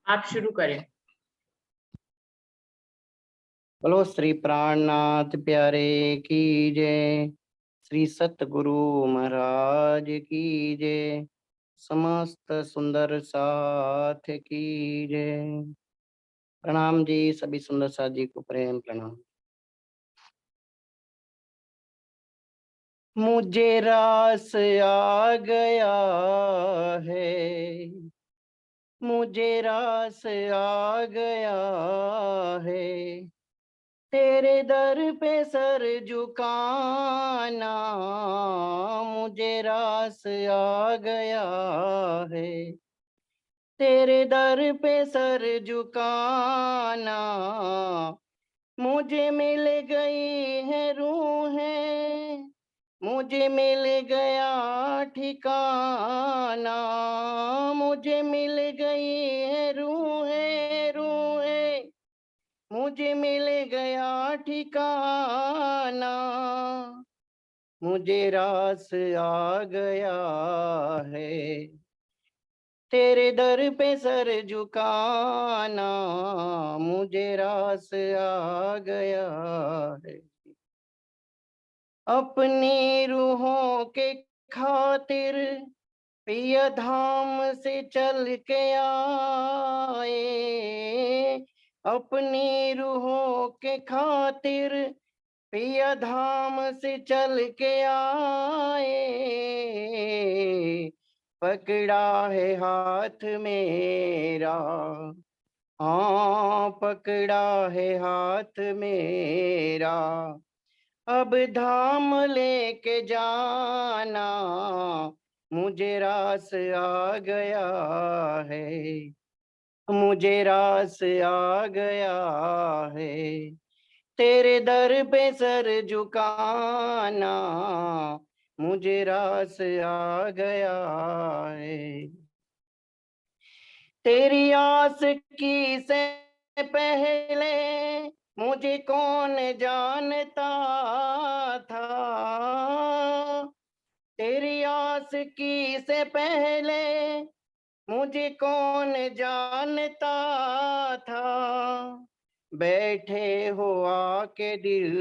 आप शुरू करें। बोलो श्री प्राणनाथ प्यारे की जय। श्री सतगुरु महाराज की जय। समस्त सुंदर साथ की जय। प्रणाम जी, सभी सुंदर साथ जी को प्रेम प्रणाम। मुझे रास आ गया है, मुझे रास आ गया है, तेरे दर पे सर झुकाना मुझे रास आ गया है, तेरे दर पे सर झुकाना मुझे मिल गई है रूहें, मुझे मिल गया ठिकाना, मुझे मिल गई है रूहें रूहें, मुझे मिल गया ठिकाना, मुझे रास आ गया है, तेरे दर पे सर झुकाना मुझे रास आ गया है। अपनी रूहों के खातिर पिया धाम से चल के आए, अपनी रूहों के खातिर पिया धाम से चल के आए, पकड़ा है हाथ मेरा, हाँ पकड़ा है हाथ मेरा, अब धाम लेके जाना मुझे रास आ गया है, मुझे रास आ गया है, तेरे दर पे सर झुकाना मुझे रास आ गया है। तेरी आस की से पहले मुझे कौन जानता था, तेरी आस की से पहले मुझे कौन जानता था, बैठे हो आके दिल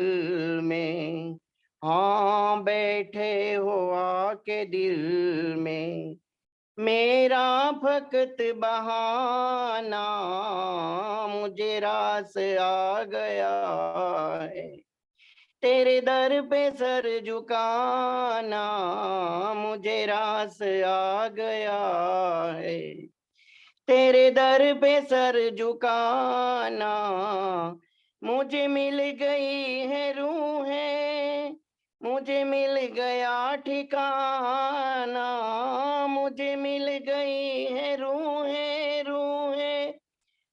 में, हाँ बैठे हो आके दिल में, मेरा फकत बहाना मुझे रास आ गया है, तेरे दर पे सर झुकाना मुझे रास आ गया है, तेरे दर पे सर झुकाना मुझे मिल गई है रूहें, मुझे मिल गया ठिकाना, मुझे मिल गई है रूहें रूहें,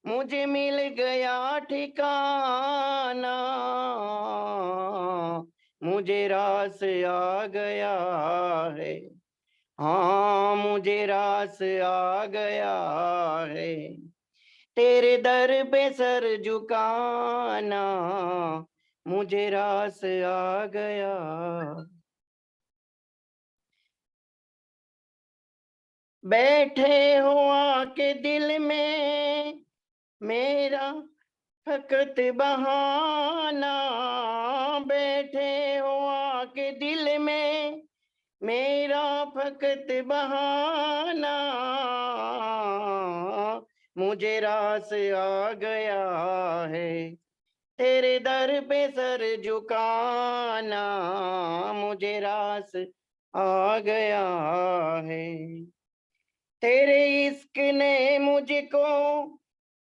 मुझे मिल गया ठिकाना, मुझे रास आ गया है, हाँ मुझे रास आ गया है, तेरे दर पे सर झुकाना मुझे रास आ गया। बैठे हो आके दिल में मेरा फकत बहाना, बैठे हो आके दिल में मेरा फकत बहाना मुझे रास आ गया है, तेरे दर पे सर झुकाना मुझे रास आ गया है, तेरे इश्क ने मुझको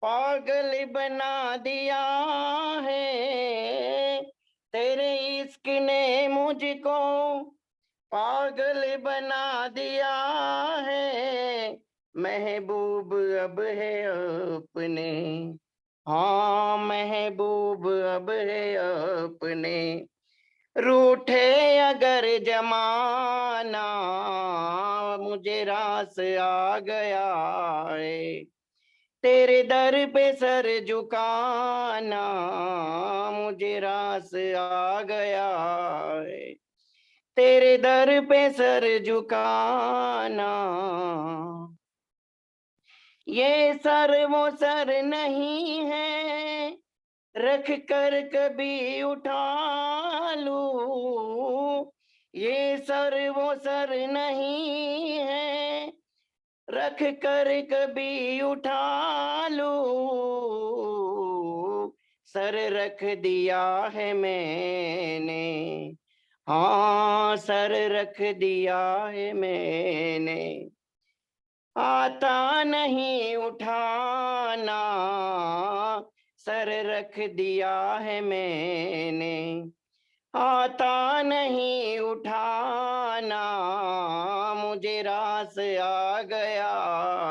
पागल बना दिया है, तेरे इश्क ने मुझको पागल बना दिया है, महबूब अब है अपने, हाँ महबूब अब है अपने, रूठे अगर जमाना मुझे रास आ गया है, तेरे दर पे सर झुकाना मुझे रास आ गया है, तेरे दर पे सर झुकाना ये सर वो सर नहीं है, रख कर कभी उठा लूं। ये सर वो सर नहीं है, रख कर कभी उठा लूं। सर रख दिया है मैंने, हाँ सर रख दिया है मैंने। आता नहीं उठाना, सर रख दिया है मैंने। आता नहीं उठाना, मुझे रास आ गया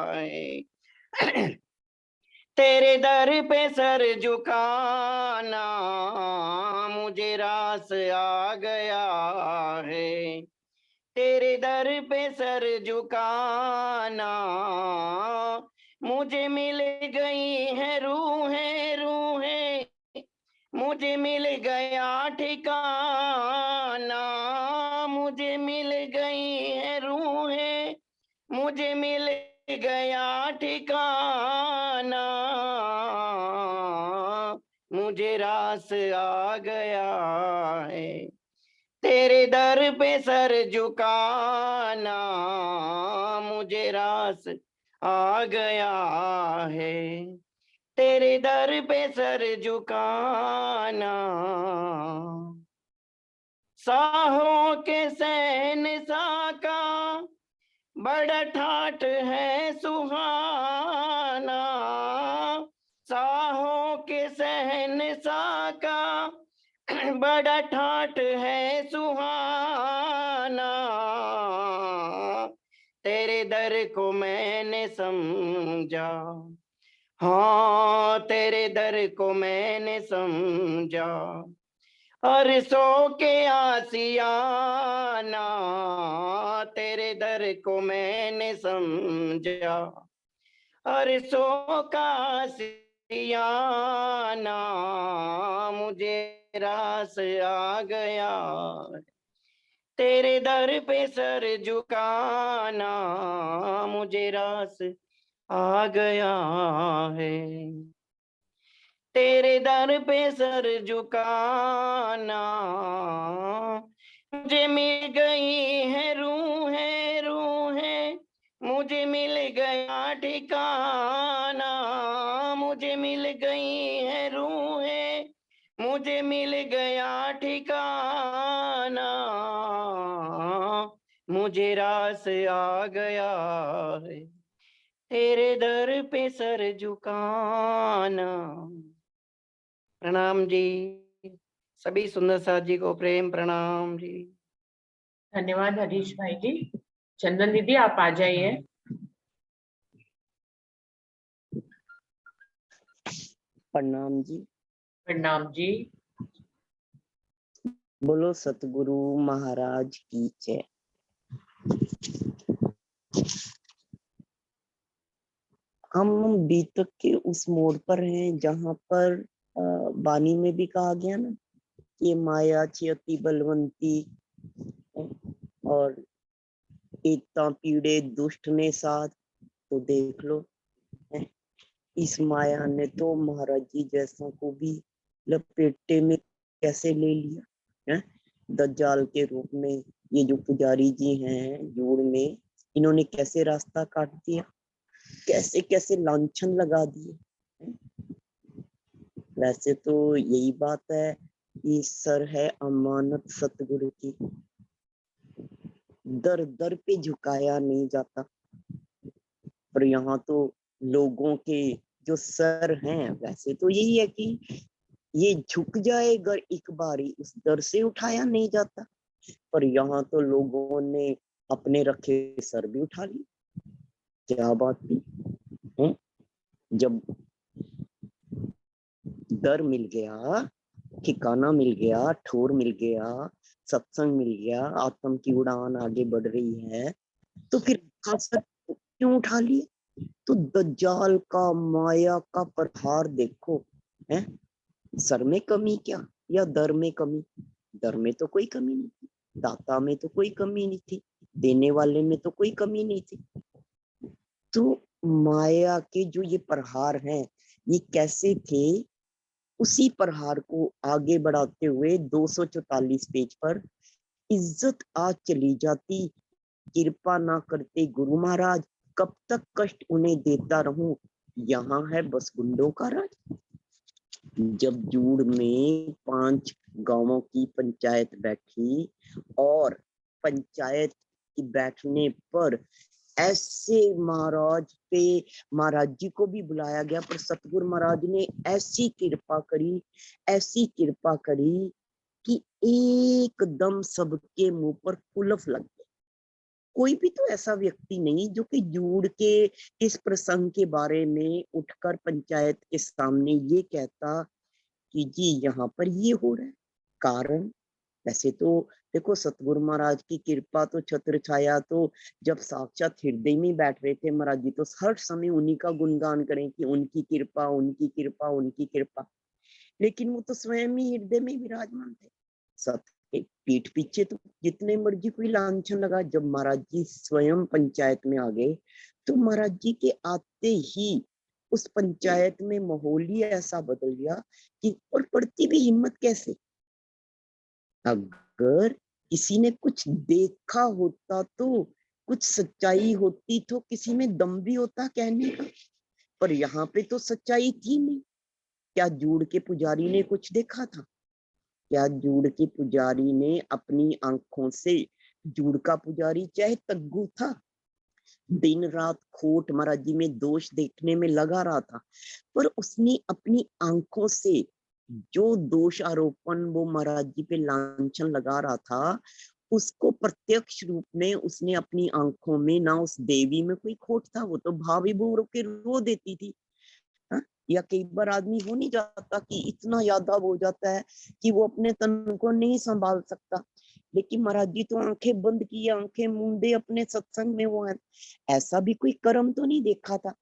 है। तेरे दर पे सर झुकाना, मुझे रास आ गया है। तेरे दर पे सर झुकाना, मुझे मिल गई है रूहें रूहें, मुझे मिल गया ठिकाना। मुझे मिल गई है रूहें, मुझे मिल गया ठिकाना। मुझे रास आ गया है, तेरे दर पे सर झुकाना, मुझे रास आ गया है। तेरे दर पे सर झुकाना। साहों के शहंशाह का बड़ा ठाठ है सुहाना। साहों के शहंशाह का बड़ा ठाठ है सुहाना। तेरे दर को मैंने समझा, हाँ तेरे दर को मैंने समझा। अरसों के आसियाना, तेरे दर को मैंने समझा। अरसों का आसियाना, मुझे रास आ गया। तेरे दर पे सर झुकाना, मुझे रास आ गया है। तेरे दर पे सर झुकाना, मुझे मिल गई है रूहें रूहें, मुझे मिल गया ठिकाना। मुझे मिल गई है रूहें, मुझे मिल गया ठिकाना। मुझे रास आ गया है, तेरे दर पे सर झुकाना। प्रणाम जी, सभी सुंदर साथ जी को प्रेम प्रणाम जी। धन्यवाद हरीश भाई जी। चंदन दीदी आप आ जाइए। प्रणाम जी। प्रणाम जी। बोलो सतगुरु महाराज की जय। हम बीतक के उस मोड़ पर हैं जहां पर वाणी में भी कहा गया ना, ये माया अति बलवंती और एकता पीड़े दुष्ट ने साथ। तो देख लो, इस माया ने तो महाराज जी जैसा को भी लपेटे में कैसे ले लिया है। दज्जाल के रूप में ये जो पुजारी जी हैं जोड़ में, इन्होंने कैसे रास्ता काट दिया, कैसे कैसे लांछन लगा दिए। वैसे तो यही बात है कि सर है अमानत सतगुरु की, दर दर पे झुकाया नहीं जाता। पर यहाँ तो लोगों के जो सर हैं, वैसे तो यही है कि ये झुक जाए अगर एक बारी, उस दर से उठाया नहीं जाता। पर यहाँ तो लोगों ने अपने रखे सर भी उठा लिए। क्या बात थी है? जब दर मिल गया, ठिकाना मिल गया, ठोर मिल गया, सत्संग मिल गया, आत्म की उड़ान आगे बढ़ रही है, तो फिर सर क्यों उठा लिए? तो दज्जाल का माया का प्रहार देखो है। सर में कमी क्या या दर में कमी? दर में तो कोई कमी नहीं थी, दाता में तो कोई कमी नहीं थी, देने वाले में तो कोई कमी नहीं थी। तो माया के जो ये प्रहार हैं ये कैसे थे, उसी प्रहार को आगे बढ़ाते हुए 244 पेज पर, इज्जत आज चली जाती, कृपा ना करते गुरु महाराज, कब तक कष्ट उन्हें देता रहूं, यहाँ है बस गुंडों का राज। जब जूड़ में 5 गांवों की पंचायत बैठी और पंचायत की बैठने पर ऐसे महाराज जी को भी बुलाया गया, पर सतगुरु महाराज ने ऐसी कृपा करी कि एकदम सबके मुंह पर कुलफ लग गए। कोई भी तो ऐसा व्यक्ति नहीं जो कि जूड़ के इस प्रसंग के बारे में उठकर पंचायत के सामने ये कहता कि जी यहाँ पर ये हो रहा है। कारण वैसे तो देखो, सतगुरु महाराज की कृपा तो छत्र छाया, तो जब साक्षात हृदय में बैठ रहे थे महाराज जी तो हर समय उन्हीं का गुणगान करें कि उनकी कृपा, उनकी कृपा, उनकी कृपा। लेकिन वो तो स्वयं ही हृदय में विराजमान थे। सत के पीठ पीछे तो जितने मर्जी कोई लांछन लगा, जब महाराज जी स्वयं पंचायत में आ गए तो महाराज जी के आते ही उस पंचायत में माहौल ही ऐसा बदल गया कि और पड़ती भी हिम्मत कैसे। अगर किसी ने कुछ देखा होता तो, कुछ सच्चाई होती तो किसी में दम भी होता कहने का, पर यहाँ पे तो सच्चाई थी नहीं। क्या जूड़ के पुजारी ने कुछ देखा था? क्या जूड़ के पुजारी ने अपनी आंखों से, जूड़ का पुजारी चाहे तग्गू था, दिन रात खोट महाराज जी में दोष देखने में लगा रहा था, पर उसने अपनी आंखों से जो दोष आरोपण वो महाराज जी पे लांछन लगा रहा था, उसको प्रत्यक्ष रूप में उसने अपनी आंखों में, ना उस देवी में कोई खोट था, वो तो भावी भूर के रो देती थी। हाँ? या कई बार आदमी हो नहीं जाता कि इतना यादव हो जाता है कि वो अपने तन को नहीं संभाल सकता, लेकिन महाराज जी तो आंखें बंद की, आंखें मूंदे अपने सत्संग में वो है। ऐसा भी कोई कर्म तो नहीं देखा था।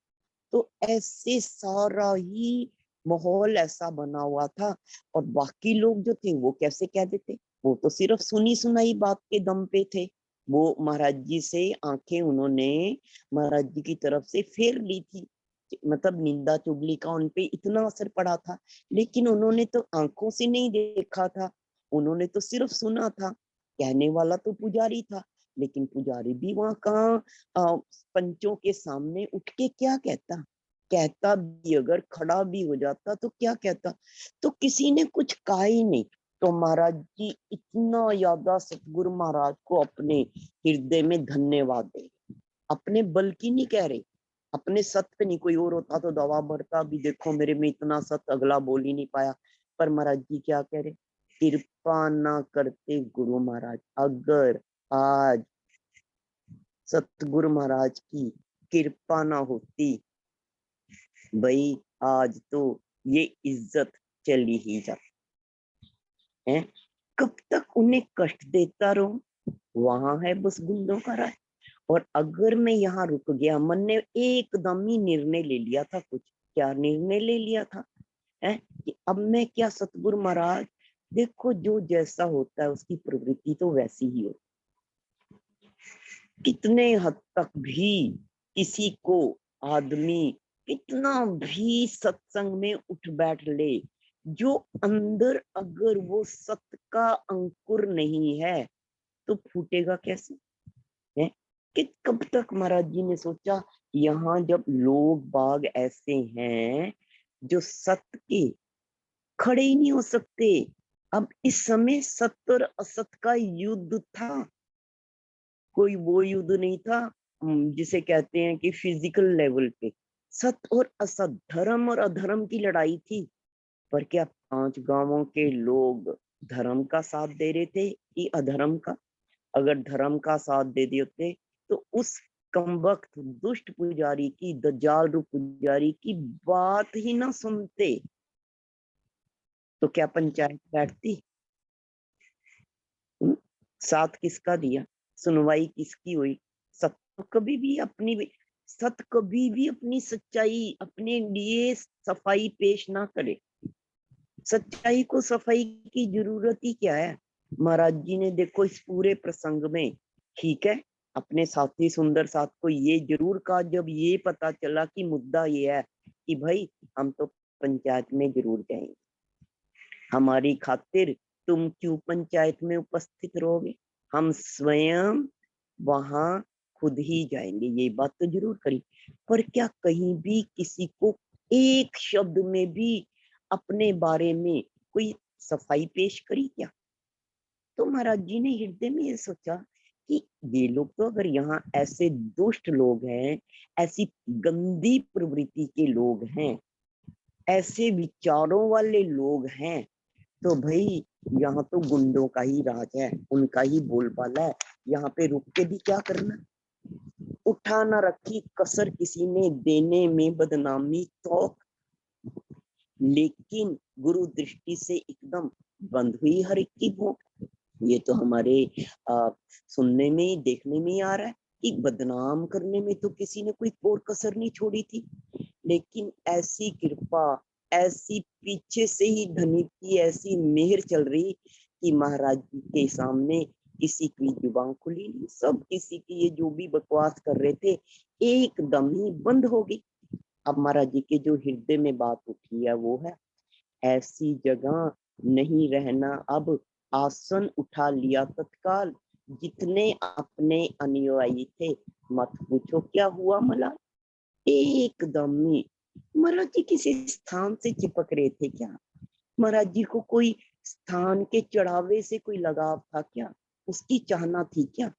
तो ऐसे सारा ही माहौल ऐसा बना हुआ था, और बाकी लोग जो थे वो कैसे कह देते, वो तो सिर्फ सुनी सुनाई बात के दम पे थे। वो महाराज जी से आंखें उन्होंने महाराज जी की तरफ से फेर ली थी, मतलब निंदा चुगली का उन पे इतना असर पड़ा था, लेकिन उन्होंने तो आंखों से नहीं देखा था, उन्होंने तो सिर्फ सुना था। कहने वाला तो पुजारी था, लेकिन पुजारी भी वहां कहाँ पंचों के सामने उठ के क्या कहता, कहता भी अगर खड़ा भी हो जाता तो क्या कहता, तो किसी ने कुछ कहा ही नहीं। तो महाराज जी इतना ज्यादा सतगुरु महाराज को अपने हृदय में धन्यवाद दे, अपने बल की नहीं कह रहे, अपने सत पे नहीं, कोई और होता तो दवा भरता भी, देखो मेरे में इतना सत, अगला बोल ही नहीं पाया। पर महाराज जी क्या कह रहे, कृपा ना करते गुरु महाराज, अगर आज सतगुरु महाराज की कृपा ना होती, भाई आज तो ये इज्जत चली ही जाती है। कब तक उन्हें कष्ट देता रहूं, वहां है बस गुंडों का राज। और अगर मैं यहाँ रुक गया, मन ने एकदम ही निर्णय ले लिया था, कुछ क्या निर्णय ले लिया था है कि अब मैं क्या, सतगुरु महाराज देखो जो जैसा होता है उसकी प्रवृत्ति तो वैसी ही हो। कितने हद तक भी किसी को आदमी कितना भी सत्संग में उठ बैठ ले, जो अंदर अगर वो सत्य का अंकुर नहीं है तो फूटेगा कैसे है। कि कब तक महाराज जी ने सोचा, यहाँ जब लोग बाग ऐसे हैं जो सत्य के खड़े ही नहीं हो सकते। अब इस समय सत्य और असत का युद्ध था, कोई वो युद्ध नहीं था जिसे कहते हैं कि फिजिकल लेवल पे, सत्य और असत, धर्म और अधर्म की लड़ाई थी। पर क्या 5 गांवों के लोग धर्म का साथ दे रहे थे कि अधर्म का? अगर धर्म का साथ दे देते तो उस कमबख्त दुष्ट पुजारी की, दज्जाल रूप पुजारी की बात ही ना सुनते, तो क्या पंचायत बैठती? साथ किसका दिया, सुनवाई किसकी हुई? सत्य कभी भी अपनी, सत्य कभी भी अपनी सच्चाई अपने लिए सफाई पेश ना करे। सच्चाई को सफाई की जरूरत ही क्या है? महाराज जी ने देखो इस पूरे प्रसंग में, ठीक है अपने साथी सुंदर साथ को ये जरूर कहा जब ये पता चला कि मुद्दा ये है कि भाई हम तो पंचायत में जरूर जाएंगे, हमारी खातिर तुम क्यों पंचायत में उपस्थित रहोगे, हम स्वयं वहां खुद ही जाएंगे। ये बात तो जरूर करी, पर क्या कहीं भी किसी को एक शब्द में भी अपने बारे में कोई सफाई पेश करी क्या? तो महाराज जी ने हृदय में ये सोचा कि ये लोग तो अगर यहाँ ऐसे दुष्ट लोग हैं, ऐसी गंदी प्रवृत्ति के लोग हैं, ऐसे विचारों वाले लोग हैं, तो भाई यहाँ तो गुंडों का ही राज है, उनका ही बोलबाला है, यहाँ पे रुक के भी क्या करना। उठा ना रखी कसर किसी ने देने में बदनामी तो, लेकिन गुरु दृष्टि से एकदम बंद हुई हर एक की भोंक। ये तो हमारे सुनने में देखने में आ रहा है कि बदनाम करने में तो किसी ने कोई और कसर नहीं छोड़ी थी, लेकिन ऐसी कृपा, ऐसी पीछे से ही धनी की ऐसी मेहर चल रही कि महाराज जी के सामने किसी की जुबान खुली नहीं, सब किसी की ये जो भी बकवास कर रहे थे एकदम ही बंद हो गई। अब महाराज जी के जो हृदय में बात उठी है वो है, ऐसी जगह नहीं रहना। अब आसन उठा लिया तत्काल, जितने अपने अनुयायी थे मत पूछो क्या हुआ मला, एकदम ही महाराज जी किसी स्थान से चिपक रहे थे क्या? महाराज जी को कोई स्थान के चढ़ावे से कोई लगाव था क्या? उसकी चाहना थी क्या?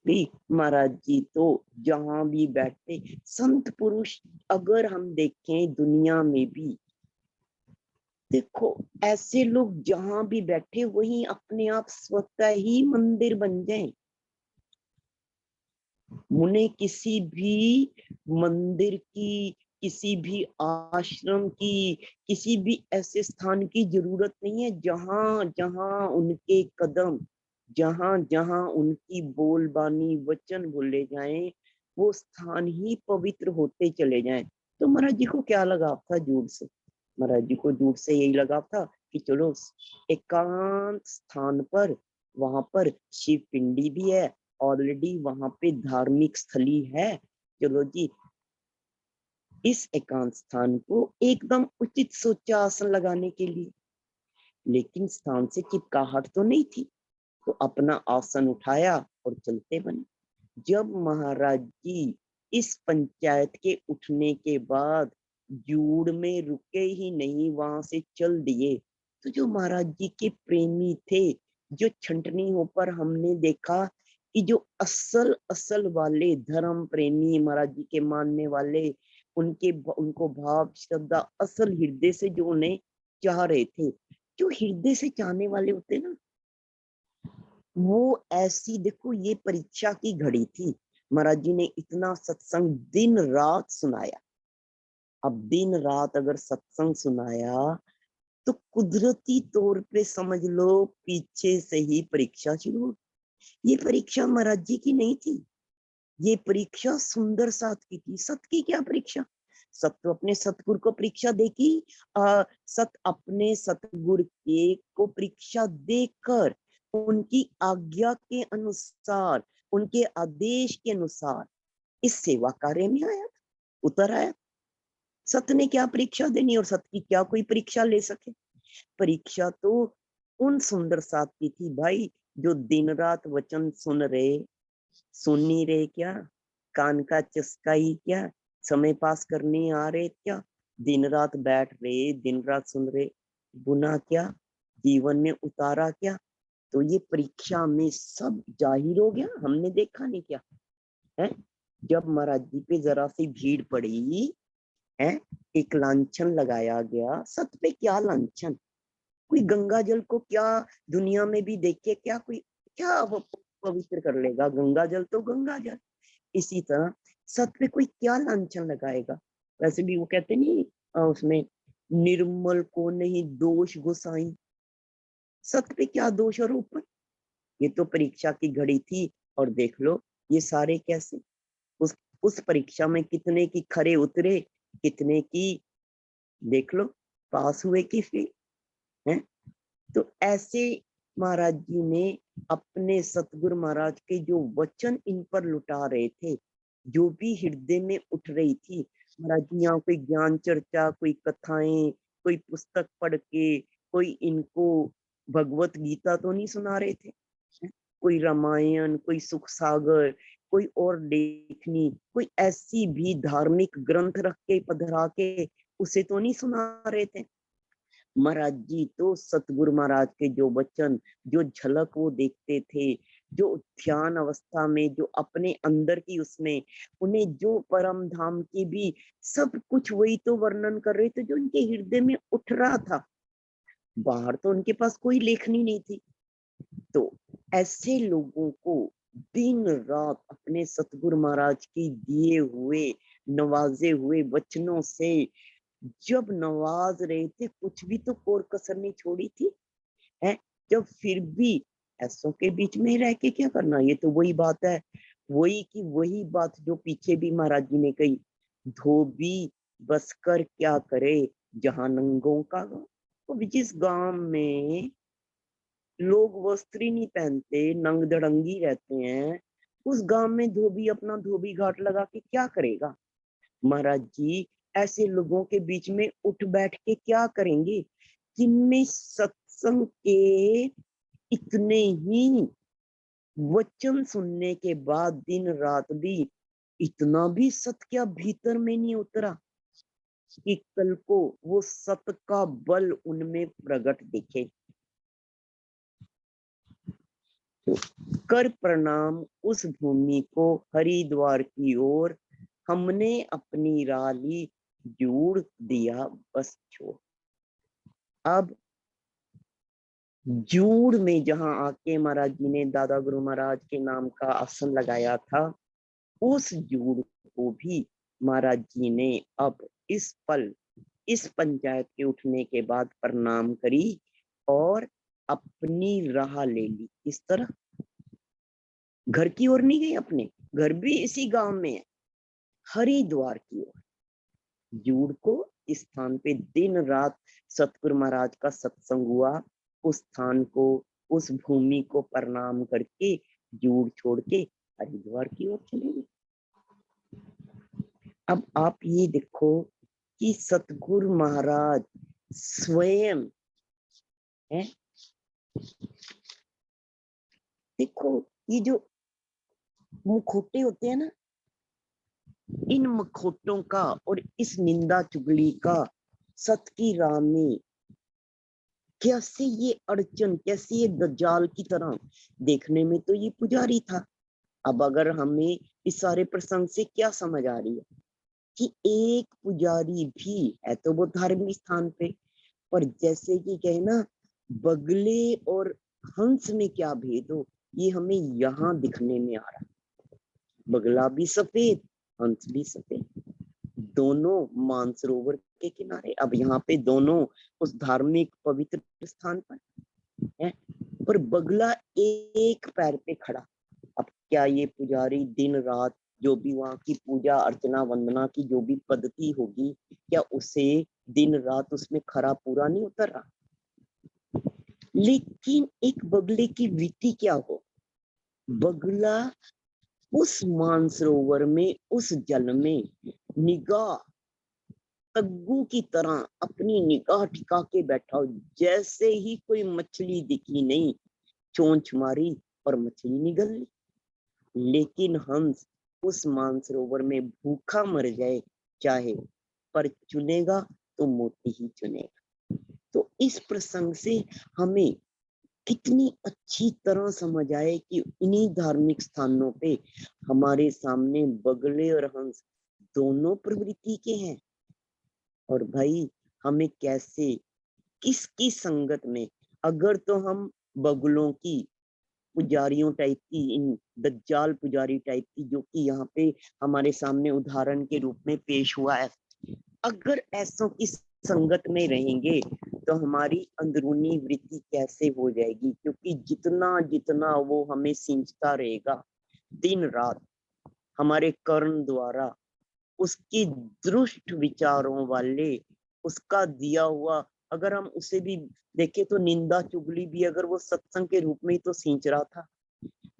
भी महाराज जी तो जहां भी बैठते, संत पुरुष अगर हम देखें दुनिया में भी, देखो ऐसे लोग जहां भी बैठे वहीं अपने आप स्वतः ही मंदिर बन जाए। उन्हें किसी भी मंदिर की, किसी भी आश्रम की, किसी भी ऐसे स्थान की जरूरत नहीं है। जहां जहां उनके कदम, जहां जहां उनकी बोलबानी वचन बोले जाएं, वो स्थान ही पवित्र होते चले जाएं। तो महाराज जी को क्या लगाव था झूठ से? महाराज जी को झूठ से यही लगाव था कि चलो एकांत स्थान पर, वहां पर शिव पिंडी भी है, ऑलरेडी वहां पे धार्मिक स्थली है, चलो जी इस एकांत स्थान को एकदम उचित सोचा आसन लगाने के लिए। लेकिन स्थान से चिपकाहट तो नहीं थी, तो अपना आसन उठाया और चलते बने। जब महाराज जी इस पंचायत के उठने के बाद जूड़ में रुके ही नहीं, वहां से चल दिए, तो जो महाराज जी के प्रेमी थे, जो छंटनी हो पर हमने देखा कि जो असल असल वाले धर्म प्रेमी महाराज जी के मानने वाले, उनको भाव श्रद्धा असल हृदय से जो उन्हें चाह रहे थे, जो हृदय से चाहने वाले होते ना, वो ऐसी, देखो ये परीक्षा की घड़ी थी। महाराज जी ने इतना सत्संग दिन रात सुनाया। अब दिन रात अगर सत्संग सुनाया तो कुदरती तौर पे समझ लो पीछे से ही परीक्षा शुरू हो। ये परीक्षा महाराज जी की नहीं थी, ये परीक्षा सुंदर साथ की थी। सत की क्या परीक्षा? सत तो अपने सतगुरु को परीक्षा देखी, सत अपने सतगुरु के को परीक्षा देकर उनकी आज्ञा के अनुसार, उनके आदेश के अनुसार इस सेवा कार्य में आया, उतर आया। सत ने क्या परीक्षा देनी, और सत की क्या कोई परीक्षा ले सके? परीक्षा तो उन सुंदर साथ की थी भाई, जो दिन रात वचन सुन रहे, सुन नहीं रहे क्या? कान का चस्का ही क्या? समय पास करने आ रहे क्या? दिन रात बैठ रहे, दिन रात सुन रहे, गुनाह क्या, जीवन में उतारा क्या? तो ये परीक्षा में सब जाहिर हो गया। हमने देखा नहीं क्या है? जब महाराज जी पे जरा सी भीड़ पड़ी है, एक लांछन लगाया गया। सत पे क्या लांछन? कोई गंगा जल को क्या दुनिया में भी देखे क्या कोई, क्या वो पवित्र कर लेगा? गंगा जल तो गंगा जल। इसी तरह सत पे कोई क्या लांछन लगाएगा? वैसे भी वो कहते नहीं उसमें, निर्मल को नहीं दोष गोसाई। सत पे क्या दोष आरोपण? ये तो परीक्षा की घड़ी थी। और देख लो ये सारे कैसे, उस परीक्षा में कितने की खरे उतरे, कितने की देख लो पास हुए कि फेल हैं। तो ऐसे महाराज जी ने अपने सतगुरु महाराज के जो वचन इन पर लुटा रहे थे, जो भी हृदय में उठ रही थी, महाराज जी यहाँ कोई ज्ञान चर्चा, कोई कथाएं, कोई पुस्तक पढ़ के, कोई इनको भगवत गीता तो नहीं सुना रहे थे, कोई रामायण, कोई सुख सागर, कोई और लेखनी, कोई ऐसी भी धार्मिक ग्रंथ रख के पधरा के उसे तो नहीं सुना रहे थे। महाराज जी तो सतगुरु महाराज के जो वचन, जो झलक वो देखते थे, जो ध्यान अवस्था में जो अपने अंदर की उसमें उन्हें जो परम धाम की भी सब कुछ वही तो वर्णन कर रहे थे जो उनके हृदय में उठ रहा था। बाहर तो उनके पास कोई लेखनी नहीं थी। तो ऐसे लोगों को दिन रात अपने सतगुरु महाराज की दिए हुए नवाजे हुए वचनों से जब नवाज रहे थे, कुछ भी तो कोर कसर नहीं छोड़ी थी, है। जब फिर भी ऐसों के बीच में रह के क्या करना, ये तो वही बात है, वही की वही बात जो पीछे भी महाराज जी ने कही, धोबी बसकर क्या करे जहां नंगों का गाँव। तो जिस गांव में लोग वस्त्र ही नहीं पहनते, नंग दड़ंगी रहते हैं, उस गांव में धोबी अपना धोबी घाट लगा के क्या करेगा। महाराज जी ऐसे लोगों के बीच में उठ बैठ के क्या करेंगे, जिनमें सत्संग के इतने ही वचन सुनने के बाद दिन रात भी इतना भी सत्य क्या भीतर में नहीं उतरा कि कल को वो सत्य का बल उनमें प्रकट दिखे। तो कर प्रणाम उस भूमि को हरिद्वार की ओर, हमने अपनी राह ली जोड़ दिया बस छोड़। अब जूड़ में जहां आके महाराज जी ने दादा गुरु महाराज के नाम का आसन लगाया था, उस जूड़ को भी महाराज जी ने अब इस पल इस पंचायत के उठने के बाद प्रणाम करी और अपनी राह ले ली। इस तरह घर की ओर नहीं गई, अपने घर भी इसी गांव में है, हरिद्वार की ओर। जूड़ को इस स्थान पे दिन रात सतगुरु महाराज का सत्संग हुआ, उस स्थान को उस भूमि को प्रणाम करके जूड़ छोड़ के हरिद्वार की ओर चले गए। अब आप ये देखो कि सतगुरु महाराज स्वयं है, देखो ये जो मुखौटे होते हैं ना, इन मुखौटों का और इस निंदा चुगली का सत की राह में कैसे ये अड़चन, कैसे ये दज्जाल की तरह, देखने में तो ये पुजारी था। अब अगर हमें इस सारे प्रसंग से क्या समझ आ रही है कि एक पुजारी भी है तो वो धार्मिक स्थान पे, पर जैसे कि कहे ना बगले और हंस में क्या भेद हो, ये हमें यहाँ दिखने में आ रहा है। बगला भी सफेद, हंस भी सफेद, दोनों मानसरोवर के किनारे। अब यहाँ पे दोनों उस धार्मिक पवित्र स्थान पर है, पर बगला एक पैर पे खड़ा। अब क्या ये पुजारी दिन रात जो भी वहां की पूजा अर्चना वंदना की जो भी पद्धति होगी, क्या उसे दिन रात उसमें खरा पूरा नहीं उतर रहा। लेकिन एक बगले की वृत्ति क्या हो, बगला उस मानसरोवर में उस जल में निगाह तग्गू की तरह अपनी निगाह टिका के बैठा हो, जैसे ही कोई मछली दिखी नहीं, चोंच मारी और मछली निगल ली। लेकिन हंस उस मानसरोवर में भूखा मर जाए चाहे, पर चुनेगा तो मोती ही चुनेगा। तो इस प्रसंग से हमें कितनी अच्छी तरह समझ आए कि इन्हीं धार्मिक स्थानों पे हमारे सामने बगले और हंस दोनों प्रवृत्ति के हैं। और भाई हमें कैसे किसकी संगत में, अगर तो हम बगलों की पुजारियों टाइप की, इन दज्जाल पुजारी टाइप की जो कि यहाँ पे हमारे सामने उदाहरण के रूप में पेश हुआ है, अगर ऐसों की संगत में रहेंगे तो हमारी अंदरूनी वृत्ति कैसे हो जाएगी, क्योंकि जितना जितना वो हमें सींचता रहेगा दिन रात हमारे कर्ण द्वारा, उसकी दुष्ट विचारों वाले उसका दिया हुआ अगर हम उसे भी देखे तो निंदा चुगली भी अगर वो सत्संग के रूप में ही तो सींच रहा था,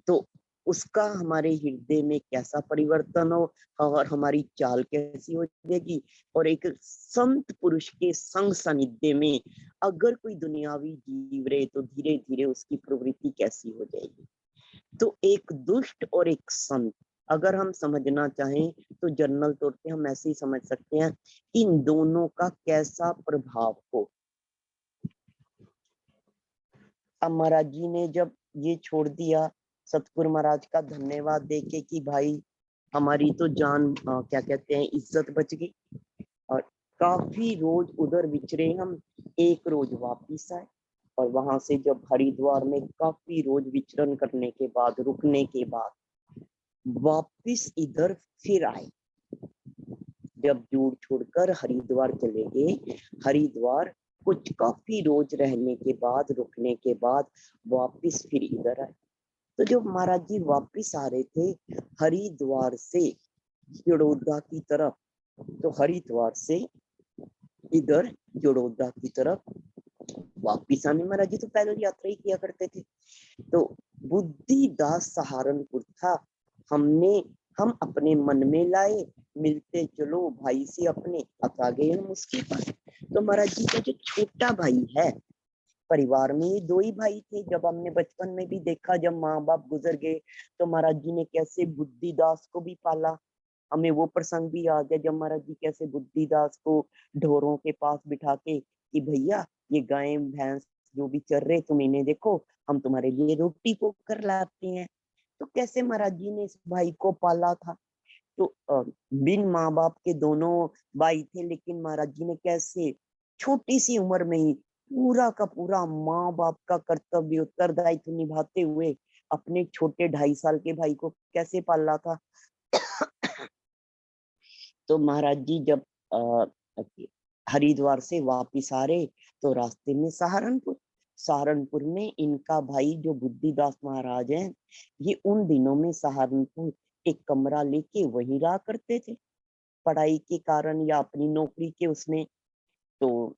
तो उसका हमारे हृदय में कैसा परिवर्तन हो और हमारी चाल कैसी हो जाएगी। और एक संत पुरुष के संग सानिध्य में अगर कोई दुनियावी जीव रहे तो धीरे धीरे उसकी प्रवृत्ति कैसी हो जाएगी। तो एक दुष्ट और एक संत अगर हम समझना चाहें तो जनरल तौर पे हम ऐसे ही समझ सकते हैं, इन दोनों का कैसा प्रभाव हो। अब महाराज जी ने जब ये छोड़ दिया, सतगुरु महाराज का धन्यवाद देके कि भाई हमारी तो जान क्या कहते हैं इज्जत बच गई। और काफी रोज उधर विचरे हम, एक रोज वापिस आए और वहां से जब हरिद्वार में काफी रोज विचरण करने के बाद, रुकने के बाद वापिस इधर फिर आए। जब जूड़ छोड़कर हरिद्वार चले गए, हरिद्वार कुछ काफी रोज रहने के बाद, रुकने के बाद वापिस फिर इधर आए। तो जब महाराज जी वापिस आ रहे थे हरिद्वार से बड़ौदा की तरफ, तो हरिद्वार से इधर बड़ौदा की तरफ वापिस आने, महाराज जी तो पैदल यात्रा ही किया करते थे। तो बुद्धिदास सहारनपुर था, हम अपने मन में लाए, मिलते चलो भाई से अपने, आ गए हम उसके पास। तो महाराज जी का जो छोटा भाई है, परिवार में ये दो ही भाई थे। जब हमने बचपन में भी देखा, जब माँ बाप गुजर गए तो महाराज जी ने कैसे बुद्धिदास को भी पाला। हमें वो प्रसंग भी याद है जब महाराज जी कैसे बुद्धिदास को ढोरों के पास बिठा के कि भैया ये गाय भैंस जो भी चर रहे तुम इन्हें देखो, हम तुम्हारे लिए रोटी को कर लाते हैं। तो कैसे महाराज जी ने इस भाई को पाला था। तो बिन माँ बाप के दोनों भाई थे, लेकिन महाराज जी ने कैसे छोटी सी उम्र में ही पूरा का पूरा माँ बाप का कर्तव्य उत्तरदायित्व निभाते हुए अपने छोटे 2.5 साल के भाई को कैसे पाला था। तो महाराज जी जब हरिद्वार से वापिस आ रहे तो रास्ते में सहारनपुर में इनका भाई जो बुद्धिदास महाराज हैं, ये उन दिनों में सहारनपुर एक कमरा लेके वहीं रहा करते थे, पढ़ाई के कारण या अपनी नौकरी के उसमें। तो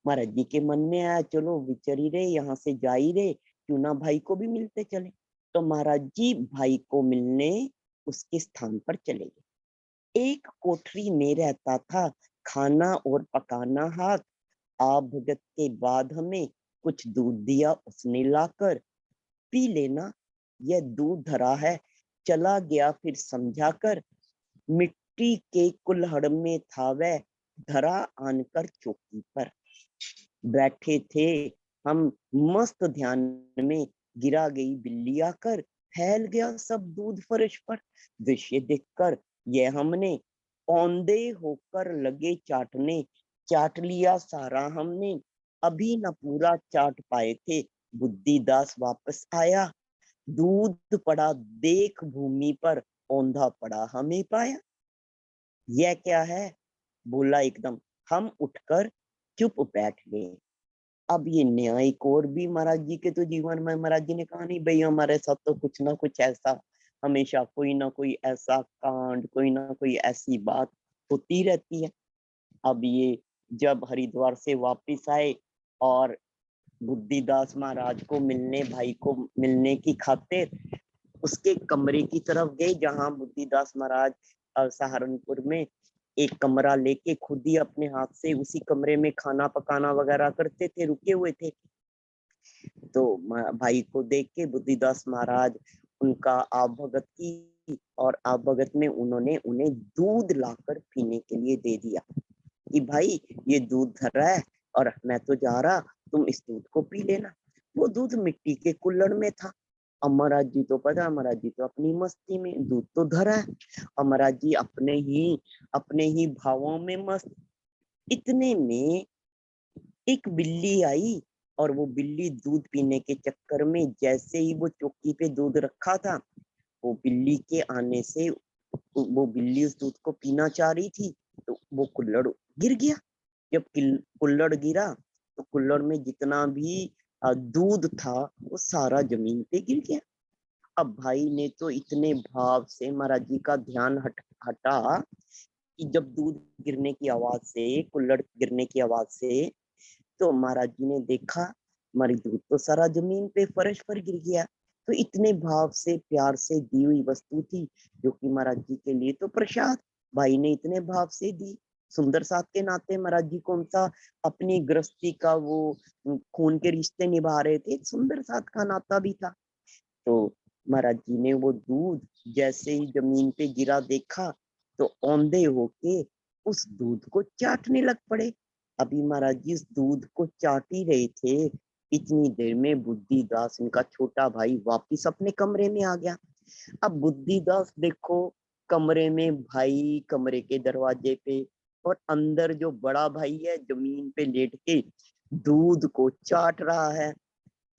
महाराज जी के मन में आया चलो विचर ही रहे, यहाँ से जा ही रहे, क्यों ना भाई को भी मिलते चले। तो महाराज जी भाई को मिलने उसके स्थान पर चले गए। एक कोठरी में रहता था, खाना और पकाना हाथ। आप भगत के बाद हमें कुछ दूध दिया उसने लाकर, पी लेना यह दूध धरा है। चला गया फिर समझा कर, मिट्टी के कुल्हड़ में था वह धरा आनकर चौकी पर। बैठे थे हम मस्त ध्यान में, गिरा गई बिल्ली आकर, फैल गया सब दूध फर्श पर। दृश्य देखकर यह हमने औंधे होकर लगे चाटने, चाट लिया सारा हमने, अभी न पूरा चाट पाए थे बुद्धिदास वापस आया। दूध पड़ा देख भूमि पर, औंधा पड़ा हमें पाया। यह क्या है बोला एकदम, हम उठकर चुप बैठ गए। अब ये न्यायिक और भी महाराज जी के तो जीवन में महाराज जी ने कहा नहीं भाई हमारे साथ तो कुछ ना कुछ ऐसा, हमेशा कोई ना कोई ऐसा कांड, कोई ना कोई ऐसी बात होती रहती है। अब ये जब हरिद्वार से वापिस आए और बुद्धिदास महाराज को मिलने, भाई को मिलने की खातिर उसके कमरे की तरफ गए, जहां बुद्धिदास महाराज सहारनपुर में एक कमरा लेके खुद ही अपने हाथ से उसी कमरे में खाना पकाना वगैरह करते थे, रुके हुए थे। तो भाई को देख के बुद्धिदास महाराज उनका आवभगत की, और आवभगत में उन्होंने उन्हें दूध लाकर पीने के लिए दे दिया कि भाई ये दूध धरा है और मैं तो जा रहा, तुम इस दूध को पी लेना। वो दूध मिट्टी के कुल्हड़ में था। महाराज जी तो पता, महाराज जी तो अपनी मस्ती में, दूध तो धरा है, महाराज जी अपने ही भावों में मस्त। इतने में एक बिल्ली आई और वो बिल्ली दूध पीने के चक्कर में जैसे ही वो चौकी पे दूध रखा था, वो बिल्ली के आने से वो बिल्ली उस दूध को पीना चाह रही थी, तो वो कुल्हड़ गिर गया। जब कुल्हड़ गिरा तो कुल्हड़ में जितना भी दूध था वो सारा जमीन पे गिर गया। अब भाई ने तो इतने भाव से महाराज जी का ध्यान हटा कि जब दूध गिरने की आवाज से, कुल्हड़ गिरने की आवाज से, तो महाराज जी ने देखा हमारी दूध तो सारा जमीन पे फर्श पर गिर गया। तो इतने भाव से प्यार से दी हुई वस्तु थी जो कि महाराज जी के लिए तो प्रसाद, भाई ने इतने भाव से दी। सुंदर साथ के नाते महाराज जी कौन सा अपनी गृहस्थी का वो खून के रिश्ते निभा रहे थे, सुंदर साथ का नाता भी था। तो महाराज जी ने वो दूध जैसे ही जमीन पे गिरा देखा तो औंधे होके उस दूध को चाटने लग पड़े। अभी महाराज जी इस दूध को चाट ही रहे थे, इतनी देर में बुद्धिदास इनका छोटा भाई वापिस अपने कमरे में आ गया। अब बुद्धिदास देखो कमरे में, भाई कमरे के दरवाजे पे, और अंदर जो बड़ा भाई है जमीन पे लेट के दूध को चाट रहा है।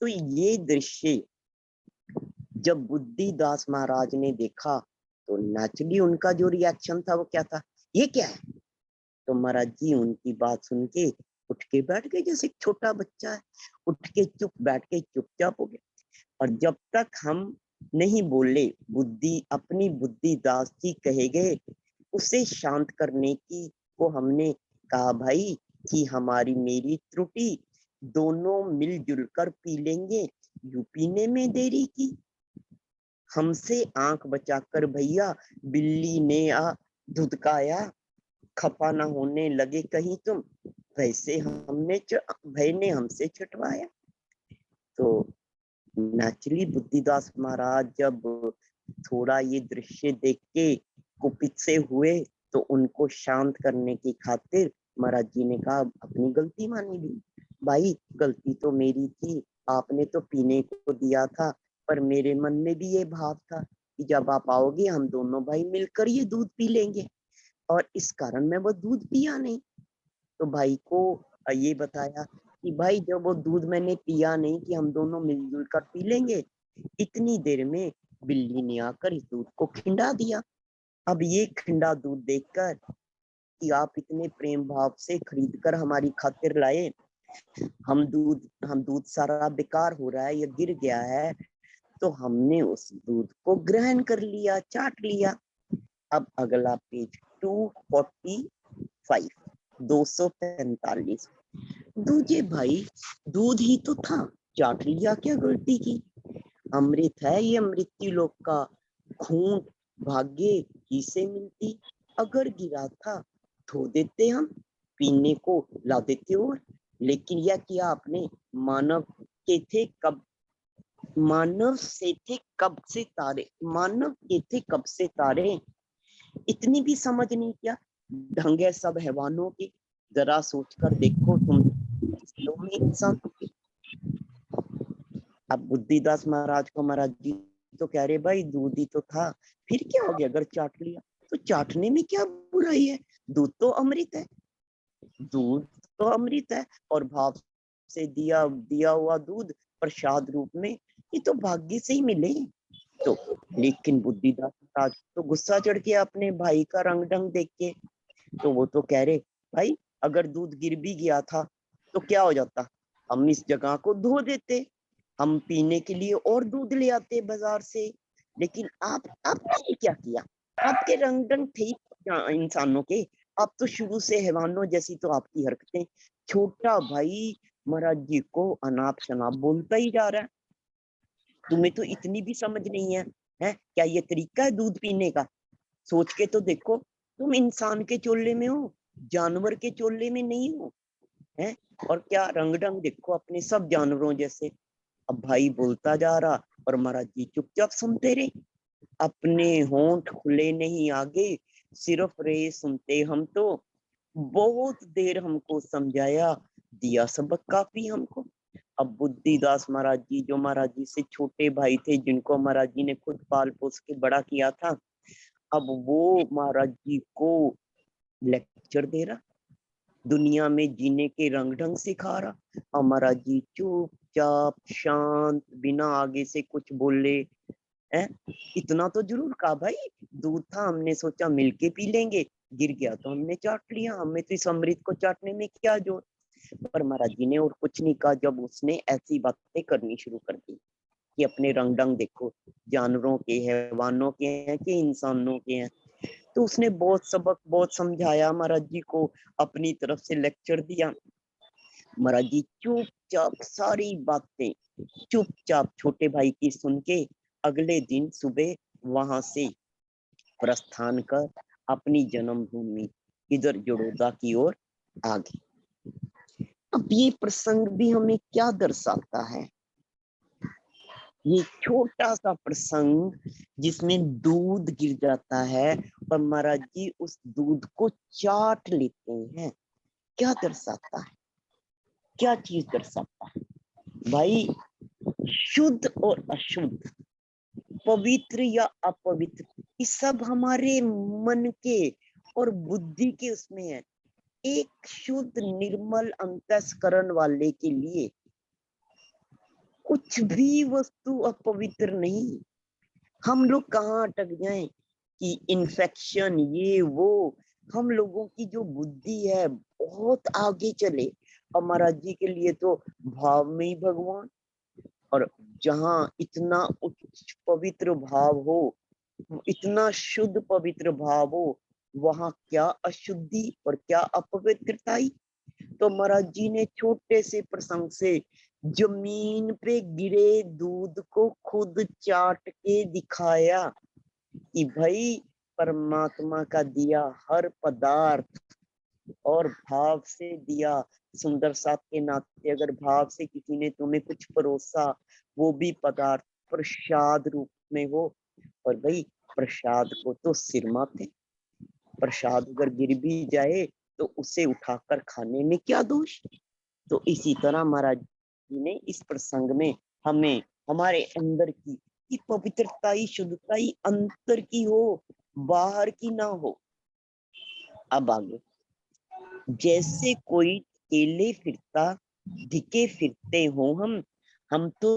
तो ये दृश्य जब बुद्धिदास महाराज ने देखा तो नेचुरली उनका जो रिएक्शन था वो क्या था, ये क्या है। तो महाराज जी उनकी बात सुन के उठ के बैठ गए, जैसे एक छोटा बच्चा है उठ के चुप बैठ के चुपचाप हो गए। और जब तक हम नहीं बोले अपनी बुद्धिदास जी कहे गए उसे शांत करने की, वो हमने कहा भाई कि हमारी मेरी त्रुटि, दोनों मिलजुल कर पी लेंगे, यू पीने में देरी की। हमसे आंख बचाकर भैया बिल्ली ने धुतकाया, खफा न होने लगे कहीं तुम, वैसे भय ने हमसे छुटवाया। तो नेचुरली बुद्धिदास महाराज जब थोड़ा ये दृश्य देख के कुपित से हुए तो उनको शांत करने की खातिर महाराज जी ने कहा अपनी गलती मानी ली, भाई गलती तो मेरी थी, आपने तो पीने को दिया था, पर मेरे मन में भी ये भाव था कि जब आप आओगे हम दोनों भाई मिलकर ये दूध पी लेंगे, और इस कारण मैं वो दूध पिया नहीं। तो भाई को ये बताया कि भाई जब वो दूध मैंने पिया नहीं कि हम दोनों मिलजुल कर पी लेंगे, इतनी देर में बिल्ली ने आकर इस दूध को खिंडा दिया। अब ये खिंडा दूध देखकर कि आप इतने प्रेम भाव से खरीद कर हमारी खातिर लाए, हम दूध सारा बेकार हो रहा है, ये गिर गया है, तो हमने उस दूध को ग्रहण कर लिया, चाट लिया। अब अगला पेज 245, 245। दूजे भाई दूध ही तो था, चाट लिया, क्या गलती की, अमृत है ये मृत्यु लोक का, खूंट भाग्य ही से मिलती, अगर गिरा था धो देते हम, पीने को ला देते। और लेकिन यह किया आपने, मानव के थे कब से तारे, इतनी भी समझ नहीं किया, ढंग है सब हैवानों की, जरा सोच कर देखो तुम में इंसान। अब बुद्धिदास महाराज को महाराज जी तो कह रहे भाई दूध ही तो था, फिर क्या हो गया अगर चाट लिया, तो चाटने में क्या बुराई है, दूध तो अमृत है, दूध तो अमृत है, और भाव से दिया हुआ दूध प्रसाद रूप में, ये तो भाग्य से ही मिले। तो लेकिन बुद्धिदास महाराज तो गुस्सा चढ़ के अपने भाई का रंग ढंग देख के, तो वो तो कह रहे भाई अगर दूध गिर भी गया था तो क्या हो जाता, हम इस जगह को धो देते, हम पीने के लिए और दूध ले आते बाजार से, लेकिन आपने क्या किया, आपके रंग ढंग थे इंसानों के, आप तो शुरू से हैवानों जैसी तो आपकी हरकतें। छोटा भाई महाराज जी को अनाप शनाप बोलता ही जा रहा है, तुम्हें तो इतनी भी समझ नहीं है, क्या ये तरीका है दूध पीने का, सोच के तो देखो, तुम इंसान के चोले में हो, जानवर के चोले में नहीं हो, है, और क्या रंग ढंग देखो अपने सब जानवरों जैसे। अब भाई बोलता जा रहा और महाराज जी चुपचाप सुनते रहे, अपने होंठ खुले नहीं आगे, सिर्फ रहे सुनते हम तो, बहुत देर हमको समझाया, दिया सबक काफी हमको। अब बुद्धिदास महाराज जी जो महाराज जी से छोटे भाई थे, जिनको महाराज जी ने खुद पाल पोस के बड़ा किया था, अब वो महाराज जी को लेक्चर दे रहा, दुनिया में जीने के रंग ढंग सिखा रहा। और महाराज जी चुपचाप शांत बिना आगे से कुछ बोले, है, इतना तो जरूर कहा भाई दूध था, हमने सोचा मिलके पी लेंगे, गिर गया तो हमने चाट लिया, हमें तो इस अमृत को चाटने में क्या जोर। पर महाराज जी ने और कुछ नहीं कहा, जब उसने ऐसी बातें करनी शुरू कर दी कि अपने रंग ढंग देखो, जानवरों के, हैवानों के हैं कि इंसानों के हैं, तो उसने बहुत सबक बहुत समझाया महाराज जी को, अपनी तरफ से लेक्चर दिया। महाराज जी चुपचाप सारी बातें चुपचाप छोटे भाई की सुन के अगले दिन सुबह वहां से प्रस्थान कर अपनी जन्मभूमि इधर जड़ौदा की ओर आ गए। अब ये प्रसंग भी हमें क्या दर्शाता है? ये छोटा सा प्रसंग जिसमें दूध गिर जाता है और महाराज जी उस दूध को चाट लेते हैं, क्या दर्शाता है? क्या चीज दर्शाता है भाई? शुद्ध और अशुद्ध, पवित्र या अपवित्र, ये सब हमारे मन के और बुद्धि के उसमें है। एक शुद्ध निर्मल अंतस्करण वाले के लिए कुछ भी वस्तु अपवित्र नहीं। हम लोग कहाँ अटक जाएं कि इन्फेक्शन ये वो, हम लोगों की जो बुद्धि है बहुत आगे चले। और महाराज जी के लिए तो भाव में ही भगवान, और जहाँ इतना उच्च पवित्र भाव हो, इतना शुद्ध पवित्र भाव हो, वहां क्या अशुद्धि और क्या अपवित्रताई। तो महाराज जी ने छोटे से प्रसंग से जमीन पे गिरे दूध को खुद चाट के दिखाया कि भाई परमात्मा का दिया हर पदार्थ और भाव से दिया। सुंदर साथ के नाते अगर भाव से किसी ने तुम्हें कुछ परोसा, वो भी पदार्थ प्रसाद रूप में हो, और भाई प्रसाद को तो सिर माथे, प्रसाद अगर गिर भी जाए तो उसे उठाकर खाने में क्या दोष। तो इसी तरह महाराज जी ने इस प्रसंग में हमें हमारे अंदर की पवित्रताई शुद्धताई अंतर की हो, बाहर की ना हो। अब आगे, जैसे कोई अकेले फिरता धिके फिरते हो हम तो